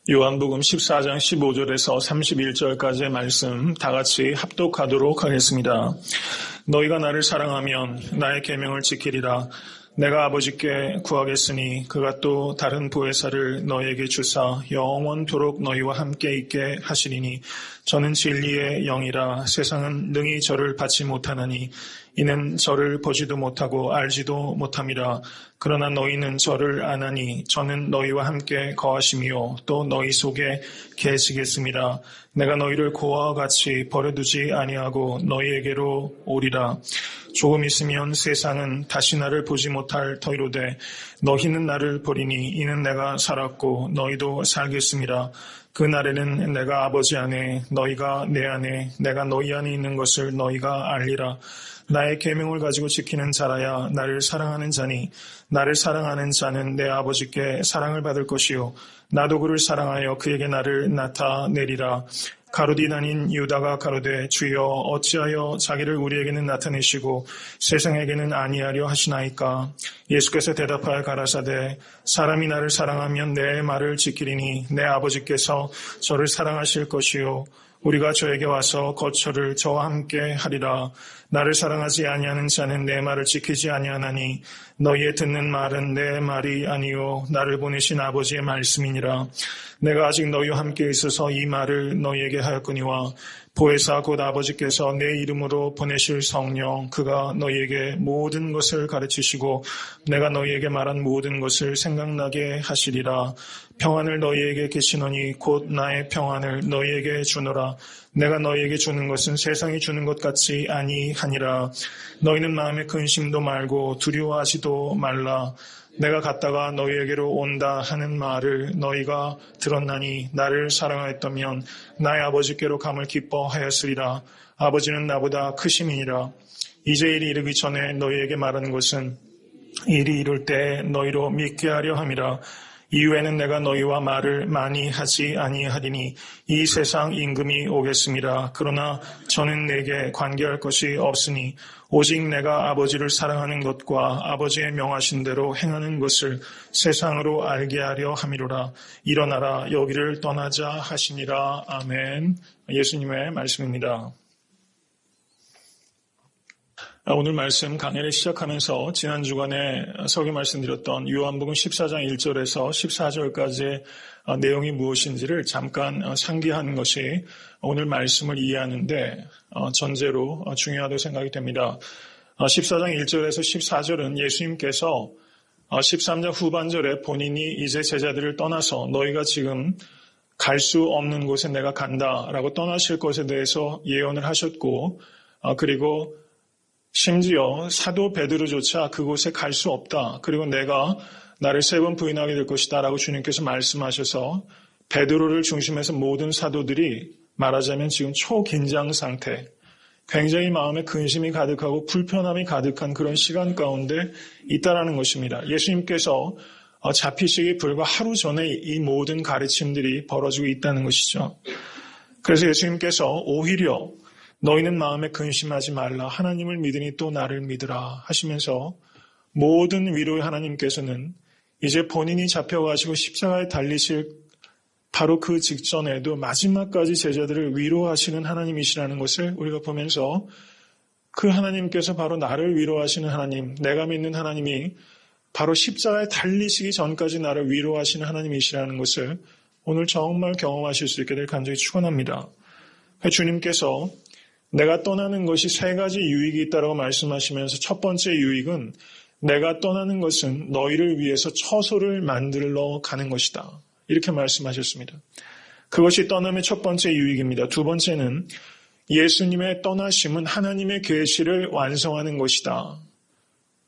요한복음 14장 15절에서 31절까지의 말씀 다 같이 합독하도록 하겠습니다. 너희가 나를 사랑하면 나의 계명을 지키리라. 내가 아버지께 구하겠으니 그가 또 다른 보혜사를 너희에게 주사 영원토록 너희와 함께 있게 하시리니 저는 진리의 영이라. 세상은 능히 저를 받지 못하나니 이는 저를 보지도 못하고 알지도 못함이라. 그러나 너희는 저를 아나니 저는 너희와 함께 거하심이요 또 너희 속에 계시겠습니다. 내가 너희를 고아와 같이 버려두지 아니하고 너희에게로 오리라. 조금 있으면 세상은 다시 나를 보지 못할 터이로되 너희는 나를 보리니 이는 내가 살았고 너희도 살겠습니다. 그 날에는 내가 아버지 안에 너희가 내 안에 내가 너희 안에 있는 것을 너희가 알리라. 나의 계명을 가지고 지키는 자라야 나를 사랑하는 자니 나를 사랑하는 자는 내 아버지께 사랑을 받을 것이요 나도 그를 사랑하여 그에게 나를 나타내리라. 가룟 다닌 유다가 가로되 주여 어찌하여 자기를 우리에게는 나타내시고 세상에게는 아니하려 하시나이까. 예수께서 대답하여 가라사대 사람이 나를 사랑하면 내 말을 지키리니 내 아버지께서 저를 사랑하실 것이요 우리가 저에게 와서 거처를 저와 함께 하리라. 나를 사랑하지 아니하는 자는 내 말을 지키지 아니하나니 너희의 듣는 말은 내 말이 아니요 나를 보내신 아버지의 말씀이니라. 내가 아직 너희와 함께 있어서 이 말을 너희에게 하였거니와 보혜사 곧 아버지께서 내 이름으로 보내실 성령 그가 너희에게 모든 것을 가르치시고 내가 너희에게 말한 모든 것을 생각나게 하시리라. 평안을 너희에게 계시노니 곧 나의 평안을 너희에게 주노라. 내가 너희에게 주는 것은 세상이 주는 것 같이 아니하니라. 너희는 마음에 근심도 말고 두려워하지도 말라. 내가 갔다가 너희에게로 온다 하는 말을 너희가 들었나니 나를 사랑하였다면 나의 아버지께로 감을 기뻐하였으리라. 아버지는 나보다 크심이니라. 이제 일이 이르기 전에 너희에게 말하는 것은 일이 이룰 때 너희로 믿게 하려 함이라. 이후에는 내가 너희와 말을 많이 하지 아니하리니 이 세상 임금이 오겠습니다. 그러나 저는 내게 관계할 것이 없으니 오직 내가 아버지를 사랑하는 것과 아버지의 명하신 대로 행하는 것을 세상으로 알게 하려 함이로라. 일어나라 여기를 떠나자 하시니라. 아멘. 예수님의 말씀입니다. 오늘 말씀 강해를 시작하면서 지난 주간에 설교 말씀드렸던 요한복음 14장 1절에서 14절까지의 내용이 무엇인지를 잠깐 상기하는 것이 오늘 말씀을 이해하는데 전제로 중요하다고 생각이 됩니다. 14장 1절에서 14절은 예수님께서 13장 후반절에 본인이 이제 제자들을 떠나서 너희가 지금 갈 수 없는 곳에 내가 간다라고 떠나실 것에 대해서 예언을 하셨고 그리고 심지어 사도 베드로조차 그곳에 갈 수 없다. 그리고 내가 나를 3번 부인하게 될 것이다 라고 주님께서 말씀하셔서 베드로를 중심해서 모든 사도들이 말하자면 지금 초긴장 상태, 굉장히 마음에 근심이 가득하고 불편함이 가득한 그런 시간 가운데 있다라는 것입니다. 예수님께서 잡히시기 불과 하루 전에 이 모든 가르침들이 벌어지고 있다는 것이죠. 그래서 예수님께서 오히려 너희는 마음에 근심하지 말라. 하나님을 믿으니 또 나를 믿으라 하시면서 모든 위로의 하나님께서는 이제 본인이 잡혀가시고 십자가에 달리실 바로 그 직전에도 마지막까지 제자들을 위로하시는 하나님이시라는 것을 우리가 보면서 그 하나님께서 바로 나를 위로하시는 하나님, 내가 믿는 하나님이 바로 십자가에 달리시기 전까지 나를 위로하시는 하나님이시라는 것을 오늘 정말 경험하실 수 있게 될 간절히 축원합니다. 주님께서 내가 떠나는 것이 3가지 유익이 있다고 말씀하시면서 첫 번째 유익은 내가 떠나는 것은 너희를 위해서 처소를 만들러 가는 것이다. 이렇게 말씀하셨습니다. 그것이 떠남의 첫 번째 유익입니다. 두 번째는 예수님의 떠나심은 하나님의 계시를 완성하는 것이다.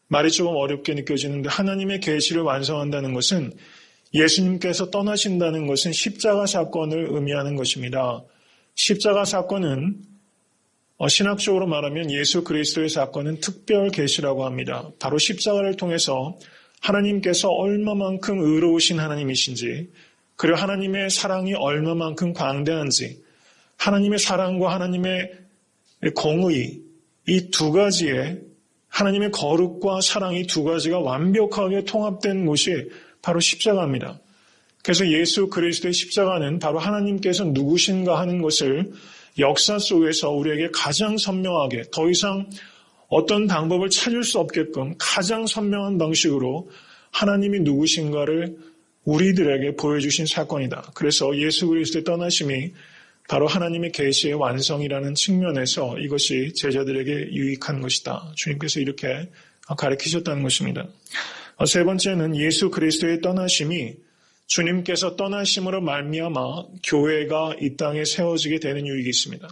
말이 조금 어렵게 느껴지는데 하나님의 계시를 완성한다는 것은 예수님께서 떠나신다는 것은 십자가 사건을 의미하는 것입니다. 십자가 사건은 신학적으로 말하면 예수 그리스도의 사건은 특별 계시라고 합니다. 바로 십자가를 통해서 하나님께서 얼마만큼 의로우신 하나님이신지 그리고 하나님의 사랑이 얼마만큼 광대한지 하나님의 사랑과 하나님의 공의 이 두 가지의 하나님의 거룩과 사랑이 두 가지가 완벽하게 통합된 곳이 바로 십자가입니다. 그래서 예수 그리스도의 십자가는 바로 하나님께서 누구신가 하는 것을 역사 속에서 우리에게 가장 선명하게, 더 이상 어떤 방법을 찾을 수 없게끔 가장 선명한 방식으로 하나님이 누구신가를 우리들에게 보여주신 사건이다. 그래서 예수 그리스도의 떠나심이 바로 하나님의 계시의 완성이라는 측면에서 이것이 제자들에게 유익한 것이다. 주님께서 이렇게 가르치셨다는 것입니다. 세 번째는 예수 그리스도의 떠나심이 주님께서 떠나심으로 말미암아 교회가 이 땅에 세워지게 되는 유익이 있습니다.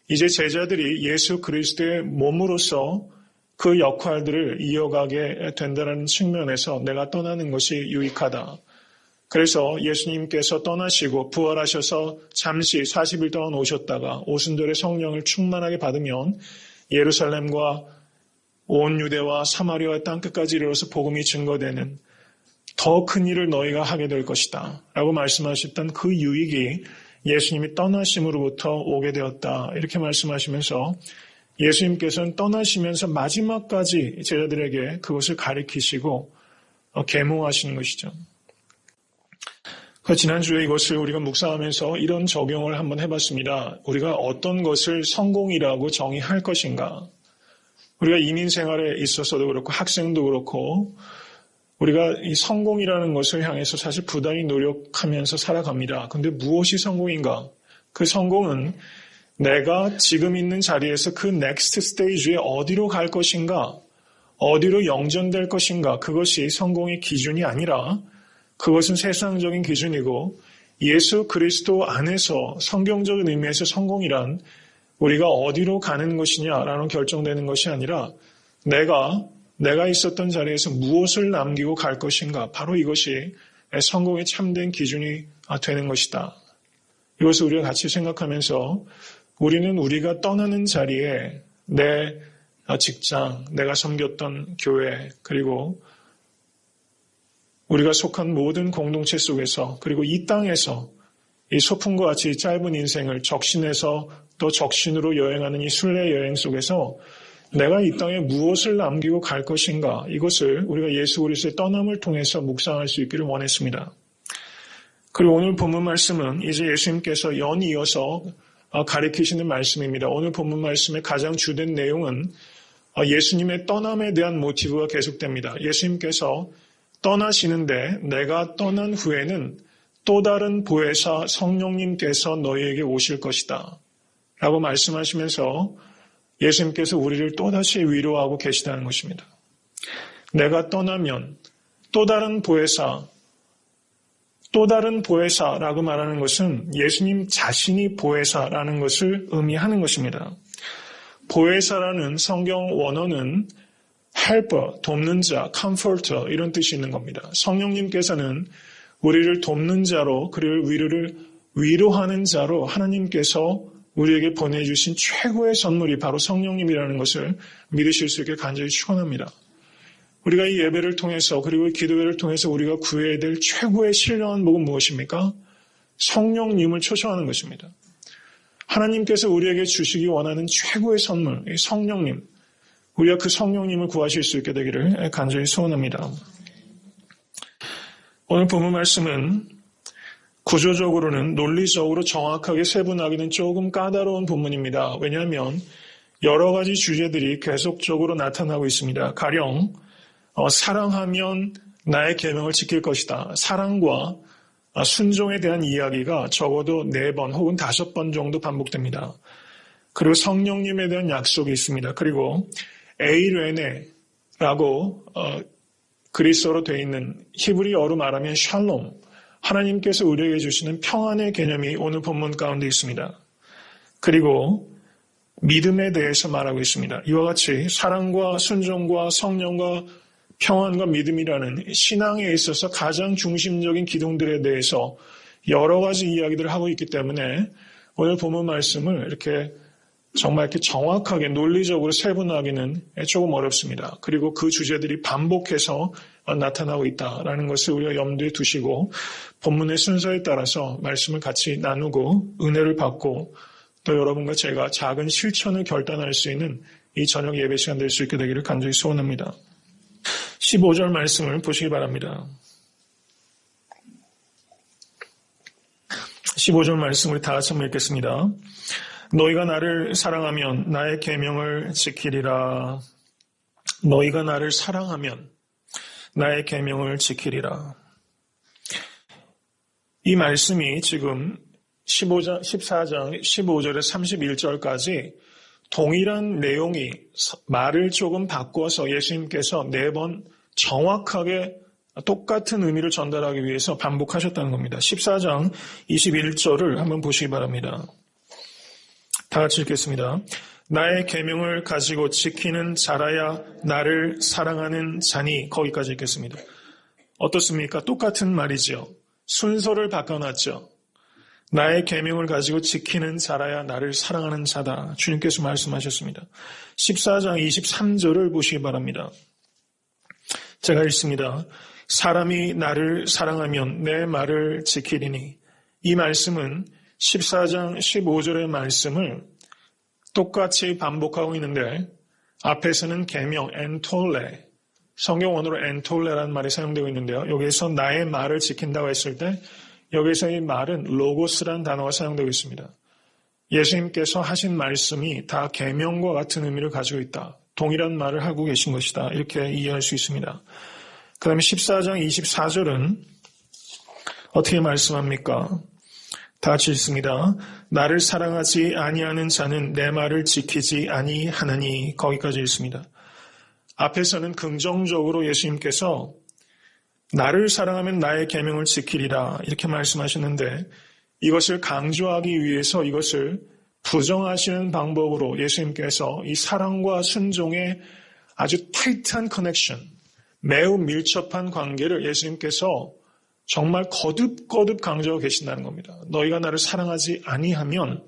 이제 제자들이 예수 그리스도의 몸으로서 그 역할들을 이어가게 된다는 측면에서 내가 떠나는 것이 유익하다. 그래서 예수님께서 떠나시고 부활하셔서 잠시 40일 동안 오셨다가 오순절에 성령을 충만하게 받으면 예루살렘과 온 유대와 사마리아의 땅끝까지 이르러서 복음이 증거되는 더 큰 일을 너희가 하게 될 것이다 라고 말씀하셨던 그 유익이 예수님이 떠나심으로부터 오게 되었다 이렇게 말씀하시면서 예수님께서는 떠나시면서 마지막까지 제자들에게 그것을 가르치시고 계몽하시는 것이죠. 지난주에 이것을 우리가 묵상하면서 이런 적용을 한번 해봤습니다. 우리가 어떤 것을 성공이라고 정의할 것인가. 우리가 이민 생활에 있어서도 그렇고 학생도 그렇고 우리가 이 성공이라는 것을 향해서 사실 부단히 노력하면서 살아갑니다. 그런데 무엇이 성공인가? 그 성공은 내가 지금 있는 자리에서 그 넥스트 스테이지에 어디로 갈 것인가? 어디로 영전될 것인가? 그것이 성공의 기준이 아니라 그것은 세상적인 기준이고 예수 그리스도 안에서 성경적인 의미에서 성공이란 우리가 어디로 가는 것이냐라는 결정되는 것이 아니라 내가 있었던 자리에서 무엇을 남기고 갈 것인가. 바로 이것이 성공의 참된 기준이 되는 것이다. 이것을 우리가 같이 생각하면서 우리는 우리가 떠나는 자리에 내 직장, 내가 섬겼던 교회, 그리고 우리가 속한 모든 공동체 속에서 그리고 이 땅에서 이 소풍과 같이 짧은 인생을 적신에서 또 적신으로 여행하는 이 순례 여행 속에서 내가 이 땅에 무엇을 남기고 갈 것인가 이것을 우리가 예수 그리스도의 떠남을 통해서 묵상할 수 있기를 원했습니다. 그리고 오늘 본문 말씀은 이제 예수님께서 연이어서 가르치시는 말씀입니다. 오늘 본문 말씀의 가장 주된 내용은 예수님의 떠남에 대한 모티브가 계속됩니다. 예수님께서 떠나시는데 내가 떠난 후에는 또 다른 보혜사 성령님께서 너희에게 오실 것이다 라고 말씀하시면서 예수님께서 우리를 또다시 위로하고 계시다는 것입니다. 내가 떠나면 또 다른 보혜사라고 말하는 것은 예수님 자신이 보혜사라는 것을 의미하는 것입니다. 보혜사라는 성경 원어는 helper, 돕는 자, comforter 이런 뜻이 있는 겁니다. 성령님께서는 우리를 돕는 자로 그리고 우리를 위로하는 자로 하나님께서 우리에게 보내주신 최고의 선물이 바로 성령님이라는 것을 믿으실 수 있게 간절히 축원합니다. 우리가 이 예배를 통해서 그리고 이 기도회를 통해서 우리가 구해야 될 최고의 신령한 복은 무엇입니까? 성령님을 초청하는 것입니다. 하나님께서 우리에게 주시기 원하는 최고의 선물, 이 성령님. 우리가 그 성령님을 구하실 수 있게 되기를 간절히 소원합니다. 오늘 본문 말씀은 구조적으로는 논리적으로 정확하게 세분하기는 조금 까다로운 본문입니다. 왜냐하면 여러 가지 주제들이 계속적으로 나타나고 있습니다. 가령 사랑하면 나의 계명을 지킬 것이다. 사랑과 순종에 대한 이야기가 적어도 4번 혹은 5번 정도 반복됩니다. 그리고 성령님에 대한 약속이 있습니다. 그리고 에이레네라고 그리스어로 되어 있는 히브리어로 말하면 샬롬, 하나님께서 우리에게 주시는 평안의 개념이 오늘 본문 가운데 있습니다. 그리고 믿음에 대해서 말하고 있습니다. 이와 같이 사랑과 순종과 성령과 평안과 믿음이라는 신앙에 있어서 가장 중심적인 기둥들에 대해서 여러 가지 이야기들을 하고 있기 때문에 오늘 본문 말씀을 이렇게 정말 이렇게 정확하게 논리적으로 세분하기는 조금 어렵습니다. 그리고 그 주제들이 반복해서 나타나고 있다라는 것을 우리가 염두에 두시고 본문의 순서에 따라서 말씀을 같이 나누고 은혜를 받고 또 여러분과 제가 작은 실천을 결단할 수 있는 이 저녁 예배 시간 될 수 있게 되기를 간절히 소원합니다. 15절 말씀을 보시기 바랍니다. 15절 말씀 우리 다 같이 한번 읽겠습니다. 너희가 나를 사랑하면 나의 계명을 지키리라. 너희가 나를 사랑하면 나의 계명을 지키리라. 이 말씀이 지금 14장 15절에서 31절까지 동일한 내용이 말을 조금 바꿔서 예수님께서 4번 정확하게 똑같은 의미를 전달하기 위해서 반복하셨다는 겁니다. 14장 21절을 한번 보시기 바랍니다. 다 같이 읽겠습니다. 나의 계명을 가지고 지키는 자라야 나를 사랑하는 자니. 거기까지 읽겠습니다. 어떻습니까? 똑같은 말이죠. 순서를 바꿔놨죠. 나의 계명을 가지고 지키는 자라야 나를 사랑하는 자다. 주님께서 말씀하셨습니다. 14장 23절을 보시기 바랍니다. 제가 읽습니다. 사람이 나를 사랑하면 내 말을 지키리니. 이 말씀은 14장 15절의 말씀을 똑같이 반복하고 있는데 앞에서는 계명, 엔톨레, 성경 원어로 엔톨레라는 말이 사용되고 있는데요. 여기에서 나의 말을 지킨다고 했을 때 여기서 이 말은 로고스라는 단어가 사용되고 있습니다. 예수님께서 하신 말씀이 다 계명과 같은 의미를 가지고 있다. 동일한 말을 하고 계신 것이다. 이렇게 이해할 수 있습니다. 그 다음에 14장 24절은 어떻게 말씀합니까? 다 같이 읽습니다. 나를 사랑하지 아니하는 자는 내 말을 지키지 아니하느니. 거기까지 읽습니다. 앞에서는 긍정적으로 예수님께서 나를 사랑하면 나의 계명을 지키리라 이렇게 말씀하셨는데 이것을 강조하기 위해서 이것을 부정하시는 방법으로 예수님께서 이 사랑과 순종의 아주 타이트한 커넥션, 매우 밀접한 관계를 예수님께서 정말 거듭거듭 강조하고 계신다는 겁니다. 너희가 나를 사랑하지 아니하면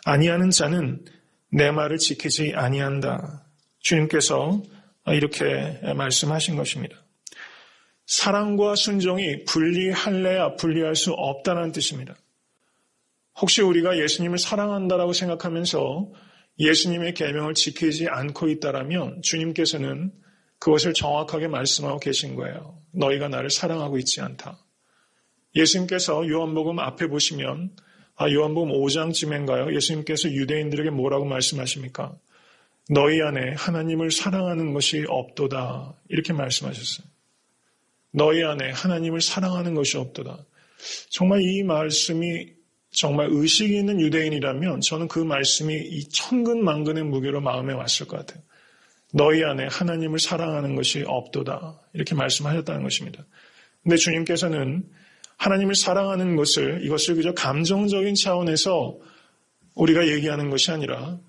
아니하는 자는 내 말을 지키지 아니한다. 주님께서 이렇게 말씀하신 것입니다. 사랑과 순종이 분리할래야 분리할 수 없다는 뜻입니다. 혹시 우리가 예수님을 사랑한다라고 생각하면서 예수님의 계명을 지키지 않고 있다라면 주님께서는 그것을 정확하게 말씀하고 계신 거예요. 너희가 나를 사랑하고 있지 않다. 예수님께서 요한복음 앞에 보시면 요한복음 5장쯤인가요? 예수님께서 유대인들에게 뭐라고 말씀하십니까? 너희 안에 하나님을 사랑하는 것이 없도다. 이렇게 말씀하셨어요. 너희 안에 하나님을 사랑하는 것이 없도다. 정말 이 말씀이 정말 의식이 있는 유대인이라면 저는 그 말씀이 이 천근만근의 무게로 마음에 왔을 것 같아요. 너희 안에 하나님을 사랑하는 것이 없도다. 이렇게 말씀하셨다는 것입니다. 근데 주님께서는 하나님을 사랑하는 이것을 그저 감정적인 차원에서 우리가 얘기하는 것이 아니라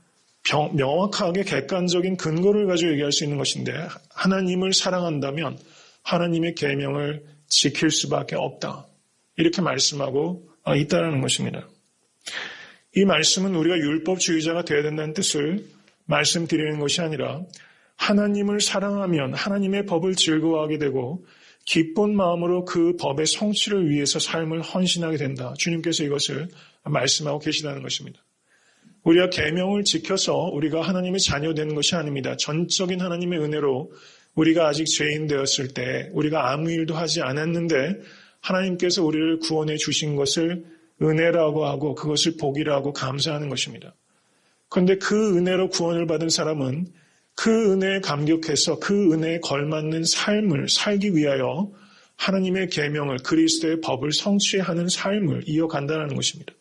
명확하게 객관적인 근거를 가지고 얘기할 수 있는 것인데 하나님을 사랑한다면 하나님의 계명을 지킬 수밖에 없다. 이렇게 말씀하고 있다는 것입니다. 이 말씀은 우리가 율법주의자가 되어야 된다는 뜻을 말씀드리는 것이 아니라 하나님을 사랑하면 하나님의 법을 즐거워하게 되고 기쁜 마음으로 그 법의 성취를 위해서 삶을 헌신하게 된다. 주님께서 이것을 말씀하고 계시다는 것입니다. 우리가 계명을 지켜서 우리가 하나님의 자녀 되는 것이 아닙니다. 전적인 하나님의 은혜로 우리가 아직 죄인 되었을 때 우리가 아무 일도 하지 않았는데 하나님께서 우리를 구원해 주신 것을 은혜라고 하고 그것을 복이라고 감사하는 것입니다. 그런데 그 은혜로 구원을 받은 사람은 그 은혜에 감격해서 그 은혜에 걸맞는 삶을 살기 위하여 하나님의 계명을 그리스도의 법을 성취하는 삶을 이어간다는 것입니다.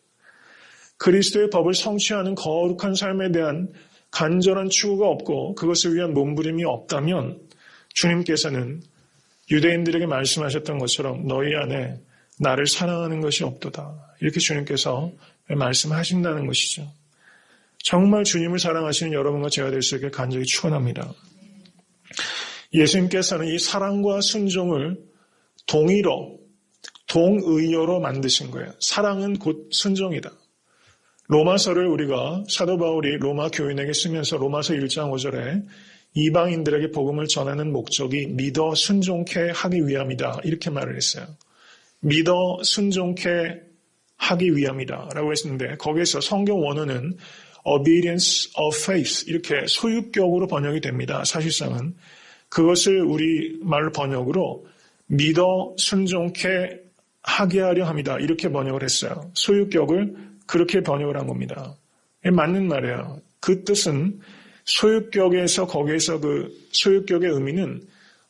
그리스도의 법을 성취하는 거룩한 삶에 대한 간절한 추구가 없고 그것을 위한 몸부림이 없다면 주님께서는 유대인들에게 말씀하셨던 것처럼 너희 안에 나를 사랑하는 것이 없도다. 이렇게 주님께서 말씀하신다는 것이죠. 정말 주님을 사랑하시는 여러분과 제가 될 수 있게 간절히 축원합니다. 예수님께서는 이 사랑과 순종을 동의어로 만드신 거예요. 사랑은 곧 순종이다. 로마서를 우리가 사도 바울이 로마 교인에게 쓰면서 로마서 1장 5절에 이방인들에게 복음을 전하는 목적이 믿어 순종케 하기 위함이다. 이렇게 말을 했어요. 믿어 순종케 하기 위함이다. 라고 했는데 거기에서 성경 원어는 obedience of faith 이렇게 소유격으로 번역이 됩니다. 사실상은 그것을 우리 말 번역으로 믿어 순종케 하게 하려 함이다. 이렇게 번역을 했어요. 소유격을 그렇게 번역을 한 겁니다. 맞는 말이에요. 그 뜻은 소유격에서 거기에서 그 소유격의 의미는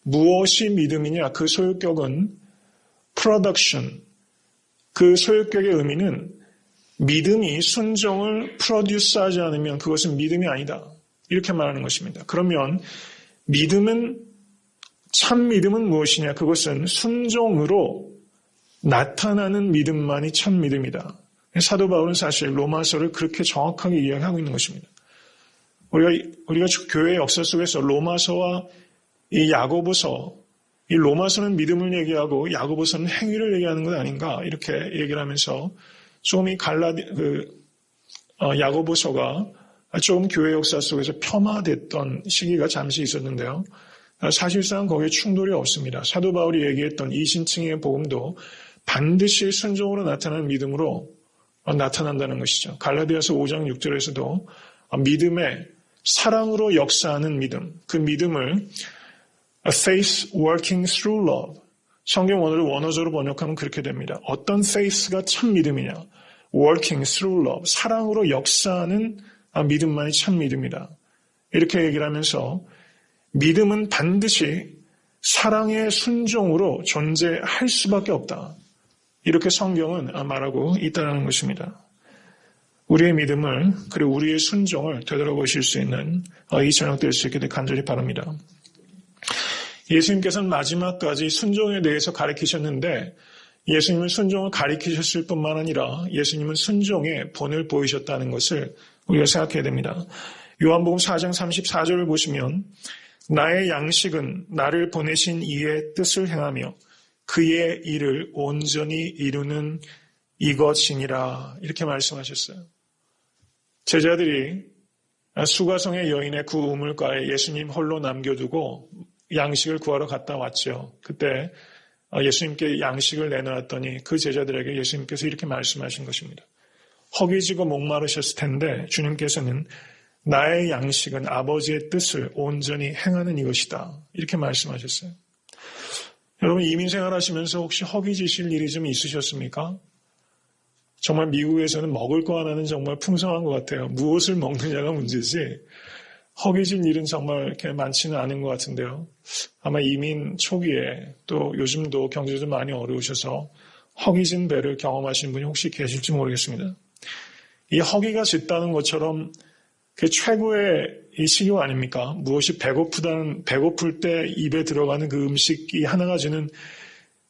무엇이 믿음이냐? 그 소유격은 production. 그 소유격의 의미는 믿음이 순종을 프로듀스하지 않으면 그것은 믿음이 아니다. 이렇게 말하는 것입니다. 그러면 참 믿음은 무엇이냐? 그것은 순종으로 나타나는 믿음만이 참 믿음이다. 사도 바울은 사실 로마서를 그렇게 정확하게 이야기하고 있는 것입니다. 우리가 교회의 역사 속에서 로마서와 이 야고보서, 이 로마서는 믿음을 얘기하고 야고보서는 행위를 얘기하는 것 아닌가 이렇게 얘기를 하면서 조금 이 야고보서가 조금 교회 역사 속에서 폄하됐던 시기가 잠시 있었는데요. 사실상 거기에 충돌이 없습니다. 사도 바울이 얘기했던 이신층의 복음도 반드시 순종으로 나타나는 믿음으로 나타난다는 것이죠. 갈라디아서 5장 6절에서도 믿음의 사랑으로 역사하는 믿음, 그 믿음을 a faith working through love. 성경 원어적으로 번역하면 그렇게 됩니다. 어떤 faith가 참 믿음이냐? working through love. 사랑으로 역사하는 믿음만이 참 믿음이다. 이렇게 얘기를 하면서 믿음은 반드시 사랑의 순종으로 존재할 수밖에 없다. 이렇게 성경은 말하고 있다는 것입니다. 우리의 믿음을 그리고 우리의 순종을 되돌아보실 수 있는 이 저녁 될 수 있게 될 간절히 바랍니다. 예수님께서는 마지막까지 순종에 대해서 가르치셨는데 예수님은 순종을 가르치셨을 뿐만 아니라 예수님은 순종의 본을 보이셨다는 것을 우리가 생각해야 됩니다. 요한복음 4장 34절을 보시면 나의 양식은 나를 보내신 이의 뜻을 행하며 그의 일을 온전히 이루는 이것이니라 이렇게 말씀하셨어요. 제자들이 수가성의 여인의 그 우물가에 예수님 홀로 남겨두고 양식을 구하러 갔다 왔죠. 그때 예수님께 양식을 내놓았더니 그 제자들에게 예수님께서 이렇게 말씀하신 것입니다. 허기지고 목마르셨을 텐데 주님께서는 나의 양식은 아버지의 뜻을 온전히 행하는 이것이다. 이렇게 말씀하셨어요. 여러분 이민생활 하시면서 혹시 허기지실 일이 좀 있으셨습니까? 정말 미국에서는 먹을 거 하나는 정말 풍성한 것 같아요. 무엇을 먹느냐가 문제지 허기질 일은 정말 이렇게 많지는 않은 것 같은데요. 아마 이민 초기에 또 요즘도 경제도 많이 어려우셔서 허기진 배를 경험하신 분이 혹시 계실지 모르겠습니다. 이 허기가 짙다는 것처럼 그 최고의 이 식욕 아닙니까? 무엇이 배고플 때 입에 들어가는 그 음식이 하나가 주는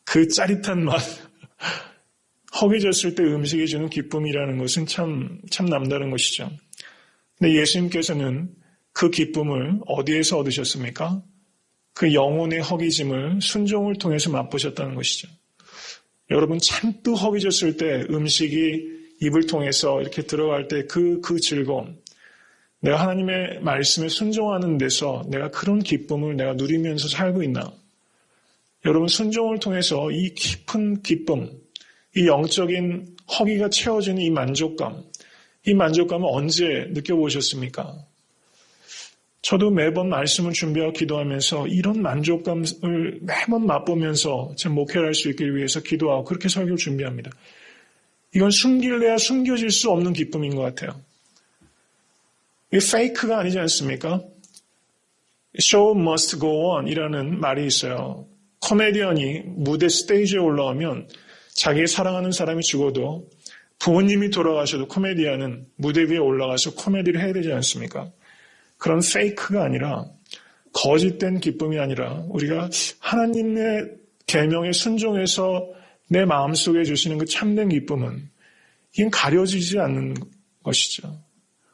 그 짜릿한 맛. 허기졌을 때 음식이 주는 기쁨이라는 것은 참 남다른 것이죠. 근데 예수님께서는 그 기쁨을 어디에서 얻으셨습니까? 그 영혼의 허기짐을 순종을 통해서 맛보셨다는 것이죠. 여러분 잔뜩 허기졌을 때 음식이 입을 통해서 이렇게 들어갈 때 그 즐거움. 내가 하나님의 말씀에 순종하는 데서 내가 그런 기쁨을 내가 누리면서 살고 있나? 여러분 순종을 통해서 이 깊은 기쁨, 이 영적인 허기가 채워지는 이 만족감을 언제 느껴보셨습니까? 저도 매번 말씀을 준비하고 기도하면서 이런 만족감을 매번 맛보면서 제 목회를 할 수 있기 위해서 기도하고 그렇게 설교를 준비합니다. 이건 숨길래야 숨겨질 수 없는 기쁨인 것 같아요. 이게 페이크가 아니지 않습니까? Show must go on 이라는 말이 있어요. 코미디언이 무대 스테이지에 올라오면 자기 사랑하는 사람이 죽어도 부모님이 돌아가셔도 코미디언은 무대 위에 올라가서 코미디를 해야 되지 않습니까? 그런 페이크가 아니라 거짓된 기쁨이 아니라 우리가 하나님의 계명에 순종해서 내 마음속에 주시는 그 참된 기쁨은 이건 가려지지 않는 것이죠.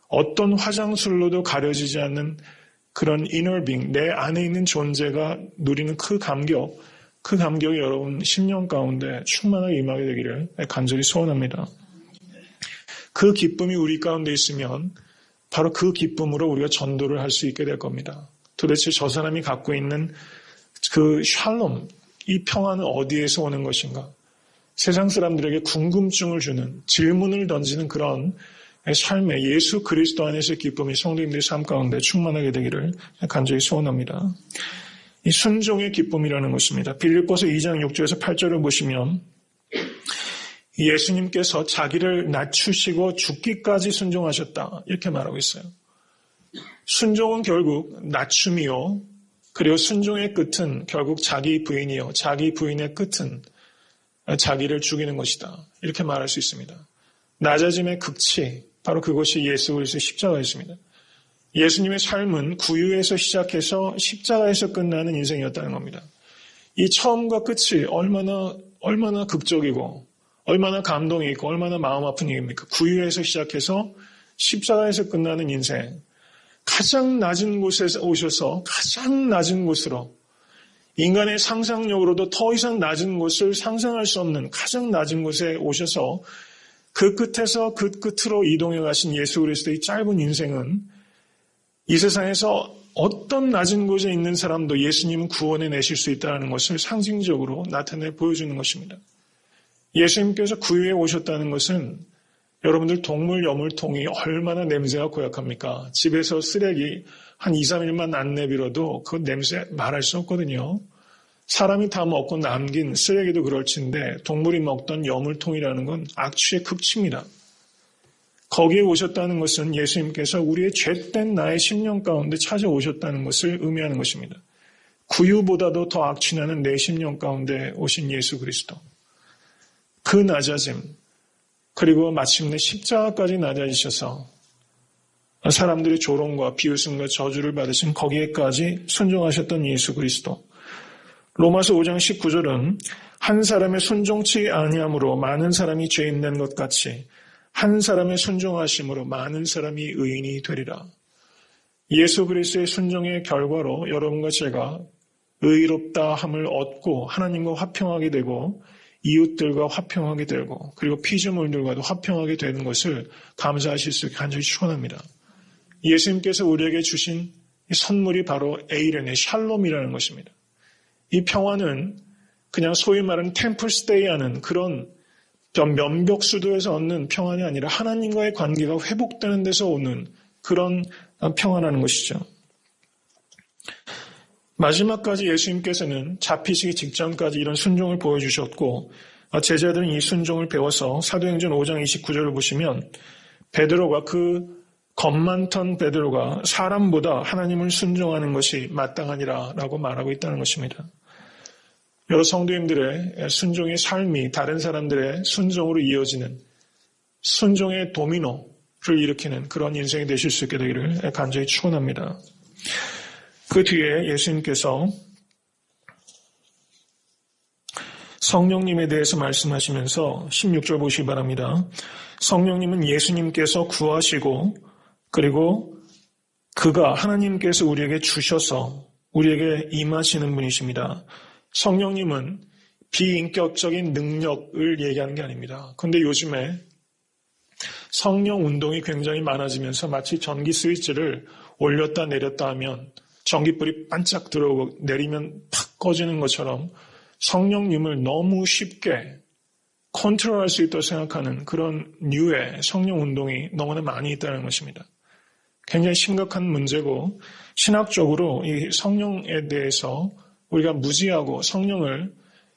어떤 화장술로도 가려지지 않는 그런 inner being, 내 안에 있는 존재가 누리는 그 감격이 여러분 10년 가운데 충만하게 임하게 되기를 간절히 소원합니다. 그 기쁨이 우리 가운데 있으면 바로 그 기쁨으로 우리가 전도를 할 수 있게 될 겁니다. 도대체 저 사람이 갖고 있는 그 샬롬, 이 평화는 어디에서 오는 것인가? 세상 사람들에게 궁금증을 주는, 질문을 던지는 그런 삶에 예수 그리스도 안에서의 기쁨이 성도님들의 삶 가운데 충만하게 되기를 간절히 소원합니다. 이 순종의 기쁨이라는 것입니다. 빌립보서 2장 6절에서 8절을 보시면 예수님께서 자기를 낮추시고 죽기까지 순종하셨다. 이렇게 말하고 있어요. 순종은 결국 낮춤이요. 그리고 순종의 끝은 결국 자기 부인이요. 자기 부인의 끝은 자기를 죽이는 것이다. 이렇게 말할 수 있습니다. 낮아짐의 극치, 바로 그것이 예수 그리스도의 십자가였습니다. 예수님의 삶은 구유에서 시작해서 십자가에서 끝나는 인생이었다는 겁니다. 이 처음과 끝이 얼마나 극적이고 얼마나 감동이 있고 얼마나 마음 아픈 일입니까? 구유에서 시작해서 십자가에서 끝나는 인생. 가장 낮은 곳에 오셔서 가장 낮은 곳으로 인간의 상상력으로도 더 이상 낮은 곳을 상상할 수 없는 가장 낮은 곳에 오셔서 그 끝에서 그 끝으로 이동해 가신 예수 그리스도의 짧은 인생은 이 세상에서 어떤 낮은 곳에 있는 사람도 예수님은 구원해 내실 수 있다는 것을 상징적으로 나타내 보여주는 것입니다. 예수님께서 구유에 오셨다는 것은 여러분들 동물 여물통이 얼마나 냄새가 고약합니까? 집에서 쓰레기 한 2, 3일만 안 내밀어도 그 냄새 말할 수 없거든요. 사람이 다 먹고 남긴 쓰레기도 그럴진데 동물이 먹던 여물통이라는 건 악취의 극치입니다. 거기에 오셨다는 것은 예수님께서 우리의 죄된 나의 심령 가운데 찾아오셨다는 것을 의미하는 것입니다. 구유보다도 더 악취나는 내 심령 가운데 오신 예수 그리스도. 그 낮아짐, 그리고 마침내 십자가까지 낮아지셔서 사람들의 조롱과 비웃음과 저주를 받으신 거기에까지 순종하셨던 예수 그리스도. 로마서 5장 19절은 한 사람의 순종치 아니함으로 많은 사람이 죄 있는 것 같이 한 사람의 순종하심으로 많은 사람이 의인이 되리라. 예수 그리스도의 순종의 결과로 여러분과 제가 의롭다 함을 얻고 하나님과 화평하게 되고 이웃들과 화평하게 되고 그리고 피조물들과도 화평하게 되는 것을 감사하실 수 있게 간절히 축원합니다. 예수님께서 우리에게 주신 이 선물이 바로 에이렌의 샬롬이라는 것입니다. 이 평화는 그냥 소위 말하는 템플스테이하는 그런 면벽수도에서 얻는 평안이 아니라 하나님과의 관계가 회복되는 데서 오는 그런 평화라는 것이죠. 마지막까지 예수님께서는 잡히시기 직전까지 이런 순종을 보여주셨고 제자들은 이 순종을 배워서 사도행전 5장 29절을 보시면 베드로가 그 겁 많던 베드로가 사람보다 하나님을 순종하는 것이 마땅하니라 라고 말하고 있다는 것입니다. 여러 성도님들의 순종의 삶이 다른 사람들의 순종으로 이어지는 순종의 도미노를 일으키는 그런 인생이 되실 수 있게 되기를 간절히 축원합니다. 그 뒤에 예수님께서 성령님에 대해서 말씀하시면서 16절 보시기 바랍니다. 성령님은 예수님께서 구하시고 그리고 그가 하나님께서 우리에게 주셔서 우리에게 임하시는 분이십니다. 성령님은 비인격적인 능력을 얘기하는 게 아닙니다. 그런데 요즘에 성령 운동이 굉장히 많아지면서 마치 전기 스위치를 올렸다 내렸다 하면 전기불이 반짝 들어오고 내리면 팍 꺼지는 것처럼 성령님을 너무 쉽게 컨트롤할 수 있다고 생각하는 그런 류의 성령 운동이 너무나 많이 있다는 것입니다. 굉장히 심각한 문제고 신학적으로 이 성령에 대해서 우리가 무지하고 성령을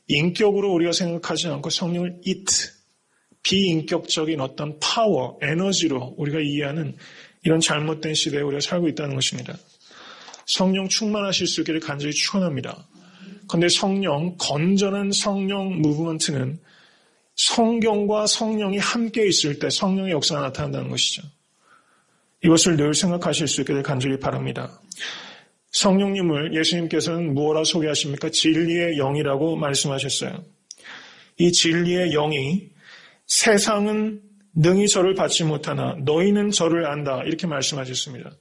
인격으로 우리가 생각하지 않고 성령을 비인격적인 어떤 파워, 에너지로 우리가 이해하는 이런 잘못된 시대에 우리가 살고 있다는 것입니다. 성령 충만하실 수 있기를 간절히 축원합니다. 그런데 건전한 성령 무브먼트는 성경과 성령이 함께 있을 때 성령의 역사가 나타난다는 것이죠. 이것을 늘 생각하실 수 있기를 간절히 바랍니다. 성령님을 예수님께서는 무엇라 소개하십니까? 진리의 영이라고 말씀하셨어요. 이 진리의 영이 세상은 능히 저를 받지 못하나 너희는 저를 안다 이렇게 말씀하셨습니다.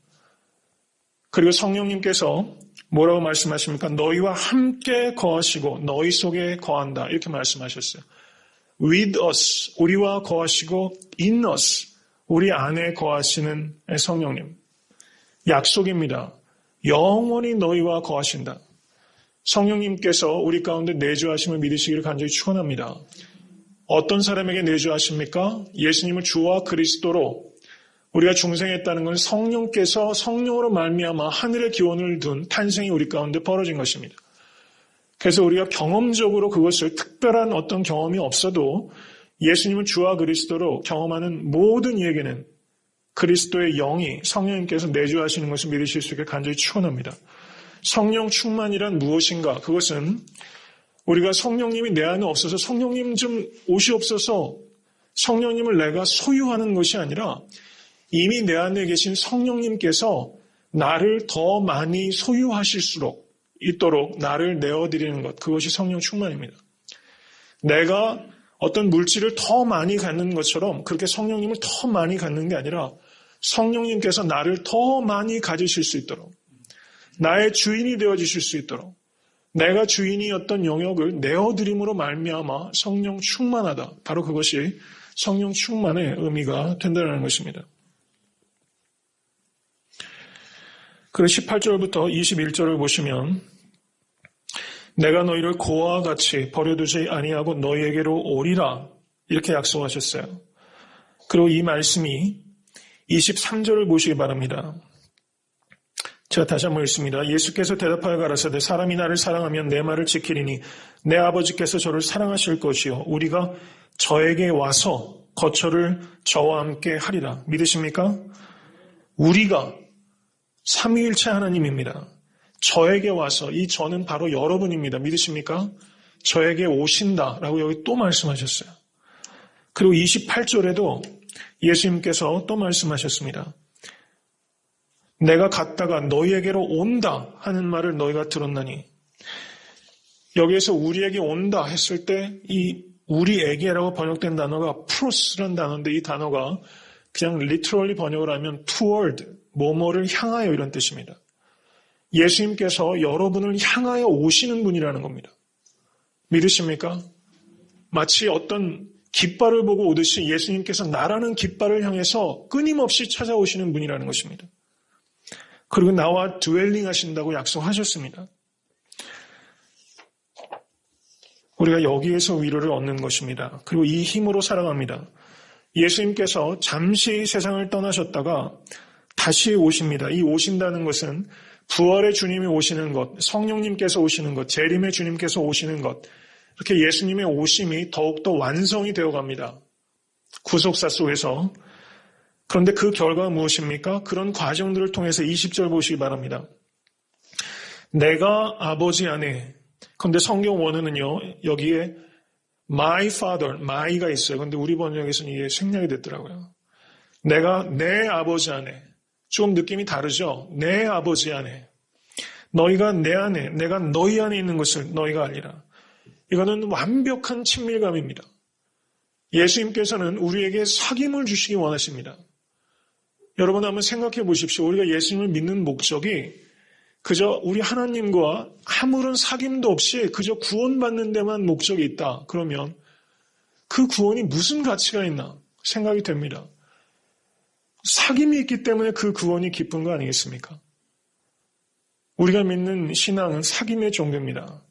그리고 성령님께서 뭐라고 말씀하십니까? 너희와 함께 거하시고 너희 속에 거한다 이렇게 말씀하셨어요. With us, 우리와 거하시고 in us, 우리 안에 거하시는 성령님. 약속입니다. 영원히 너희와 거하신다. 성령님께서 우리 가운데 내주하심을 믿으시기를 간절히 축원합니다. 어떤 사람에게 내주하십니까? 예수님을 주와 그리스도로 우리가 중생했다는 건 성령께서 성령으로 말미암아 하늘의 기원을 둔 탄생이 우리 가운데 벌어진 것입니다. 그래서 우리가 경험적으로 그것을 특별한 어떤 경험이 없어도 예수님은 주와 그리스도로 경험하는 모든 이에게는 그리스도의 영이 성령님께서 내주하시는 것을 믿으실 수 있게 간절히 축원합니다. 성령 충만이란 무엇인가? 그것은 우리가 성령님이 내 안에 없어서 성령님 좀 오시옵소서 성령님을 내가 소유하는 것이 아니라 이미 내 안에 계신 성령님께서 나를 더 많이 소유하실수록 있도록 나를 내어드리는 것, 그것이 성령 충만입니다. 내가 어떤 물질을 더 많이 갖는 것처럼 그렇게 성령님을 더 많이 갖는 게 아니라 성령님께서 나를 더 많이 가지실 수 있도록 나의 주인이 되어주실 수 있도록 내가 주인이었던 영역을 내어드림으로 말미암아 성령 충만하다. 바로 그것이 성령 충만의 의미가 된다는 것입니다. 그리고 18절부터 21절을 보시면 내가 너희를 고아와 같이 버려두지 아니하고 너희에게로 오리라 이렇게 약속하셨어요. 그리고 이 말씀이 23절을 보시기 바랍니다. 제가 다시 한번 읽습니다. 예수께서 대답하여 가라사대 사람이 나를 사랑하면 내 말을 지키리니 내 아버지께서 저를 사랑하실 것이요 우리가 저에게 와서 거처를 저와 함께 하리라. 믿으십니까? 우리가 삼위일체 하나님입니다. 저에게 와서 이 저는 바로 여러분입니다. 믿으십니까? 저에게 오신다라고 여기 또 말씀하셨어요. 그리고 28절에도 예수님께서 또 말씀하셨습니다. 내가 갔다가 너희에게로 온다 하는 말을 너희가 들었나니 여기에서 우리에게 온다 했을 때 이 우리에게라고 번역된 단어가 프로스라는 단어인데 이 단어가 그냥 literally 번역을 하면 toward, 뭐뭐를 향하여 이런 뜻입니다. 예수님께서 여러분을 향하여 오시는 분이라는 겁니다. 믿으십니까? 마치 어떤 깃발을 보고 오듯이 예수님께서 나라는 깃발을 향해서 끊임없이 찾아오시는 분이라는 것입니다. 그리고 나와 드웰링 하신다고 약속하셨습니다. 우리가 여기에서 위로를 얻는 것입니다. 그리고 이 힘으로 살아갑니다. 예수님께서 잠시 세상을 떠나셨다가 다시 오십니다. 이 오신다는 것은 부활의 주님이 오시는 것, 성령님께서 오시는 것, 재림의 주님께서 오시는 것, 이렇게 예수님의 오심이 더욱더 완성이 되어갑니다. 구속사 속에서. 그런데 그 결과가 무엇입니까? 그런 과정들을 통해서 20절 보시기 바랍니다. 내가 아버지 안에, 그런데 성경 원어는요, 여기에 my father, my가 있어요. 그런데 우리 번역에서는 이게 생략이 됐더라고요. 내가 내 아버지 안에, 좀 느낌이 다르죠? 내 아버지 안에. 너희가 내 안에, 내가 너희 안에 있는 것을 너희가 알리라. 이거는 완벽한 친밀감입니다. 예수님께서는 우리에게 사귐을 주시기 원하십니다. 여러분 한번 생각해 보십시오. 우리가 예수님을 믿는 목적이 그저 우리 하나님과 아무런 사귐도 없이 그저 구원받는 데만 목적이 있다. 그러면 그 구원이 무슨 가치가 있나 생각이 됩니다. 사귐이 있기 때문에 그 구원이 기쁜 거 아니겠습니까? 우리가 믿는 신앙은 사귐의 종교입니다.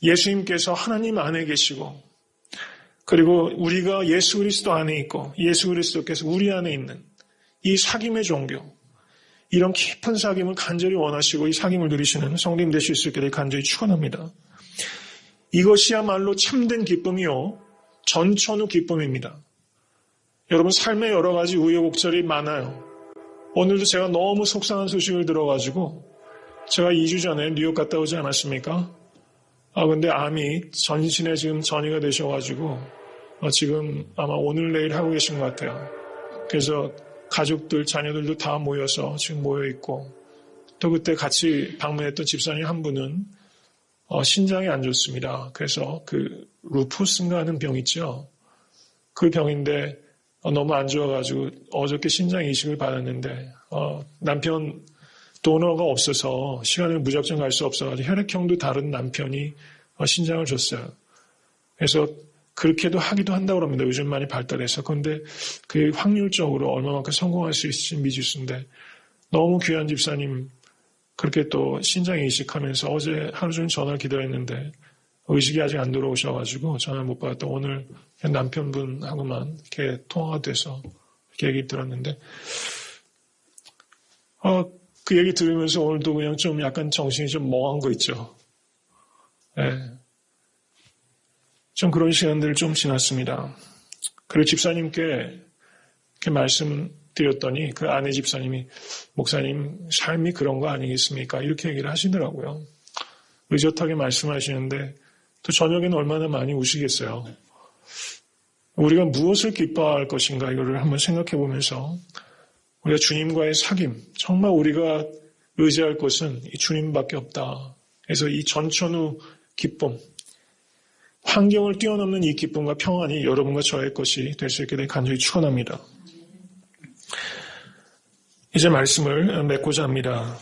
예수님께서 하나님 안에 계시고 그리고 우리가 예수 그리스도 안에 있고 예수 그리스도께서 우리 안에 있는 이 사귐의 종교, 이런 깊은 사귐을 간절히 원하시고 이 사귐을 누리시는 성도님 되실 수 있기를 간절히 축원합니다. 이것이야말로 참된 기쁨이요 전천후 기쁨입니다. 여러분 삶에 여러 가지 우여곡절이 많아요. 오늘도 제가 너무 속상한 소식을 들어가지고 제가 2주 전에 뉴욕 갔다 오지 않았습니까? 근데 암이 전신에 지금 전이가 되셔가지고 지금 아마 오늘 내일 하고 계신 것 같아요. 그래서 가족들, 자녀들도 다 모여서 지금 모여있고 또 그때 같이 방문했던 집사님 한 분은 신장이 안 좋습니다. 그래서 그 루푸스인가 하는 병 있죠. 그 병인데 너무 안 좋아가지고 어저께 신장 이식을 받았는데 남편 도너가 없어서 시간을 무작정 갈 수 없어가지고 혈액형도 다른 남편이 신장을 줬어요. 그래서 그렇게도 하기도 한다고 합니다. 요즘 많이 발달해서. 그런데 그 확률적으로 얼마만큼 성공할 수 있을지 미지수인데 너무 귀한 집사님 그렇게 또 신장 이식하면서 어제 하루 종일 전화를 기다렸는데 의식이 아직 안 들어오셔가지고 전화를 못 받았다. 오늘 남편분하고만 이렇게 통화가 돼서 이렇게 얘기 들었는데 그 얘기 들으면서 오늘도 그냥 좀 약간 정신이 좀 멍한 거 있죠. 네. 좀 그런 시간들 좀 지났습니다. 그리고 집사님께 이렇게 말씀드렸더니 그 아내 집사님이 목사님 삶이 그런 거 아니겠습니까? 이렇게 얘기를 하시더라고요. 의젓하게 말씀하시는데 또 저녁에는 얼마나 많이 우시겠어요. 우리가 무엇을 기뻐할 것인가 이거를 한번 생각해 보면서 우리가 주님과의 사귐, 정말 우리가 의지할 것은 이 주님밖에 없다. 그래서 이 전천후 기쁨, 환경을 뛰어넘는 이 기쁨과 평안이 여러분과 저의 것이 될 수 있게 될 간절히 축원합니다. 이제 말씀을 맺고자 합니다.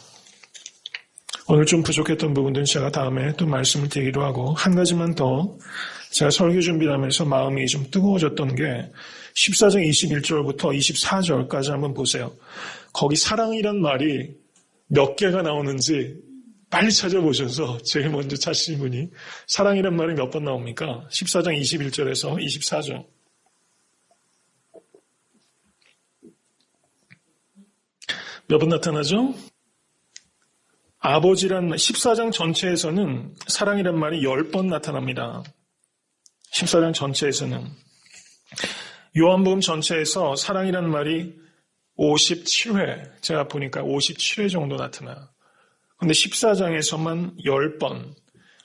오늘 좀 부족했던 부분들은 제가 다음에 또 말씀을 드리기로 하고 한 가지만 더 제가 설교 준비를 하면서 마음이 좀 뜨거워졌던 게 14장 21절부터 24절까지 한번 보세요. 거기 사랑이란 말이 몇 개가 나오는지 빨리 찾아보셔서 제일 먼저 찾으신 분이 사랑이란 말이 몇 번 나옵니까? 14장 21절에서 24절. 몇 번 나타나죠? 아버지란 14장 전체에서는 사랑이란 말이 10번 나타납니다. 14장 전체에서는. 요한복음 전체에서 사랑이란 말이 57회, 제가 보니까 57회 정도 나타나요. 근데 14장에서만 10번,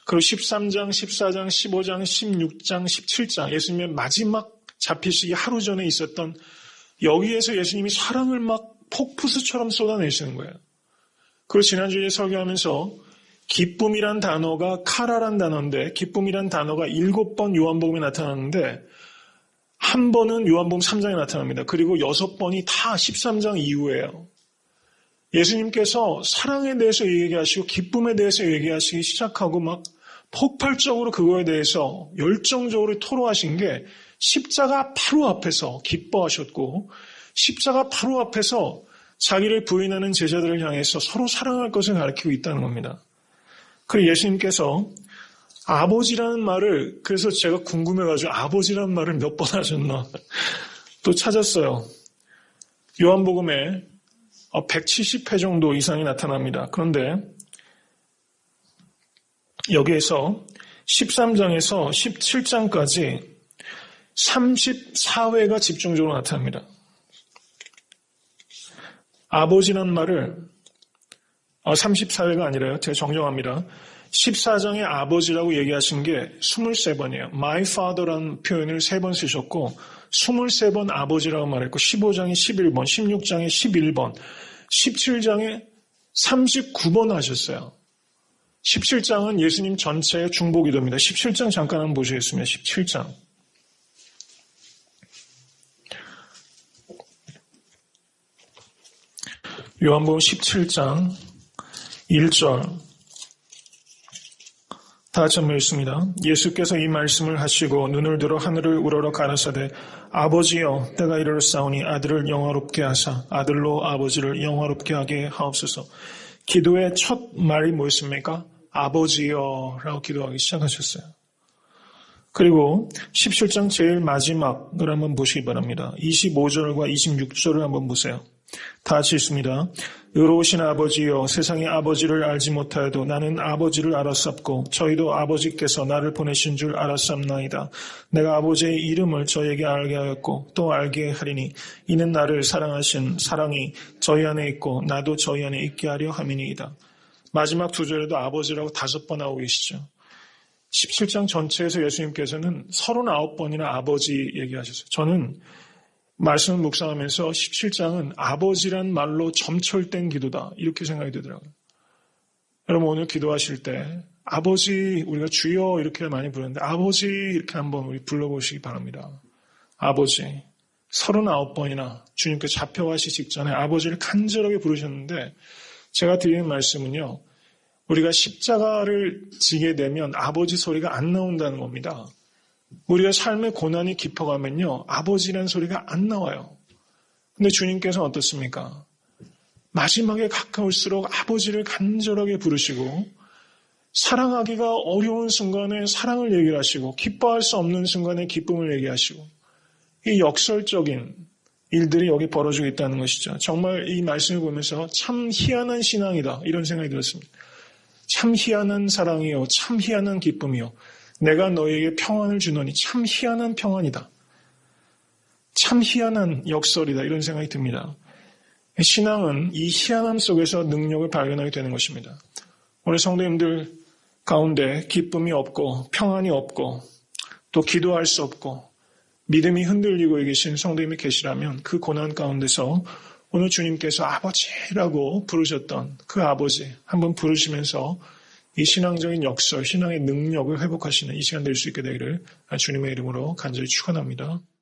그리고 13장, 14장, 15장, 16장, 17장, 예수님의 마지막 잡히시기 하루 전에 있었던 여기에서 예수님이 사랑을 막 폭푸수처럼 쏟아내시는 거예요. 그리고 지난주에 설교하면서 기쁨이란 단어가 카라란 단어인데 기쁨이란 단어가 7번 요한복음에 나타났는데 한 번은 요한복음 3장에 나타납니다. 그리고 6번이 다 13장 이후예요. 예수님께서 사랑에 대해서 얘기하시고 기쁨에 대해서 얘기하시기 시작하고 막 폭발적으로 그거에 대해서 열정적으로 토로하신 게 십자가 바로 앞에서 기뻐하셨고 십자가 바로 앞에서 자기를 부인하는 제자들을 향해서 서로 사랑할 것을 가르치고 있다는 겁니다. 그리고 예수님께서 아버지라는 말을 그래서 제가 궁금해가지고 아버지라는 말을 몇 번 하셨나 또 찾았어요. 요한복음에 170회 정도 이상이 나타납니다. 그런데 여기에서 13장에서 17장까지 34회가 집중적으로 나타납니다. 아버지란 말을 34회가 아니라요. 제가 정정합니다. 14장에 아버지라고 얘기하신 게 23번이에요. My father라는 표현을 3번 쓰셨고 23번 아버지라고 말했고 15장에 11번, 16장에 11번, 17장에 39번 하셨어요. 17장은 예수님 전체의 중보기도입니다. 17장 잠깐 한번 보시겠습니다. 17장. 요한복음 17장 1절 다 같이 한번 읽습니다. 예수께서 이 말씀을 하시고 눈을 들어 하늘을 우러러 가라사대 아버지여 때가 이르렀사오니 아들을 영화롭게 하사 아들로 아버지를 영화롭게 하게 하옵소서. 기도의 첫 말이 뭐였습니까? 아버지여 라고 기도하기 시작하셨어요. 그리고 17장 제일 마지막을 한번 보시기 바랍니다. 25절과 26절을 한번 보세요. 다 같이 읽습니다. 의로우신 아버지여 세상의 아버지를 알지 못하여도 나는 아버지를 알았sap고 저희도 아버지께서 나를 보내신 줄 알았sap나이다. 내가 아버지의 이름을 저에게 알게 하였고 또 알게 하리니 이는 나를 사랑하신 사랑이 저희 안에 있고 나도 저희 안에 있게 하려 함이니이다. 마지막 2절에도 아버지라고 5번 나오고 계시죠. 17장 전체에서 예수님께서는 39번이나 아버지 얘기하셨어요. 저는 말씀을 묵상하면서 17장은 아버지란 말로 점철된 기도다. 이렇게 생각이 들더라고요. 여러분 오늘 기도하실 때 아버지 우리가 주여 이렇게 많이 부르는데 아버지 이렇게 한번 우리 불러보시기 바랍니다. 아버지 39번이나 주님께 잡혀가시기 직전에 아버지를 간절하게 부르셨는데 제가 드리는 말씀은요. 우리가 십자가를 지게 되면 아버지 소리가 안 나온다는 겁니다. 우리가 삶의 고난이 깊어가면요. 아버지라는 소리가 안 나와요. 근데 주님께서는 어떻습니까? 마지막에 가까울수록 아버지를 간절하게 부르시고 사랑하기가 어려운 순간에 사랑을 얘기를 하시고 기뻐할 수 없는 순간에 기쁨을 얘기하시고 이 역설적인 일들이 여기 벌어지고 있다는 것이죠. 정말 이 말씀을 보면서 참 희한한 신앙이다 이런 생각이 들었습니다. 참 희한한 사랑이요. 참 희한한 기쁨이요. 내가 너에게 평안을 주노니 참 희한한 평안이다. 참 희한한 역설이다 이런 생각이 듭니다. 신앙은 이 희한함 속에서 능력을 발견하게 되는 것입니다. 오늘 성도님들 가운데 기쁨이 없고 평안이 없고 또 기도할 수 없고 믿음이 흔들리고 계신 성도님이 계시라면 그 고난 가운데서 오늘 주님께서 아버지라고 부르셨던 그 아버지 한번 부르시면서 이 신앙적인 역설, 신앙의 능력을 회복하시는 이 시간 될 수 있게 되기를 주님의 이름으로 간절히 축원합니다.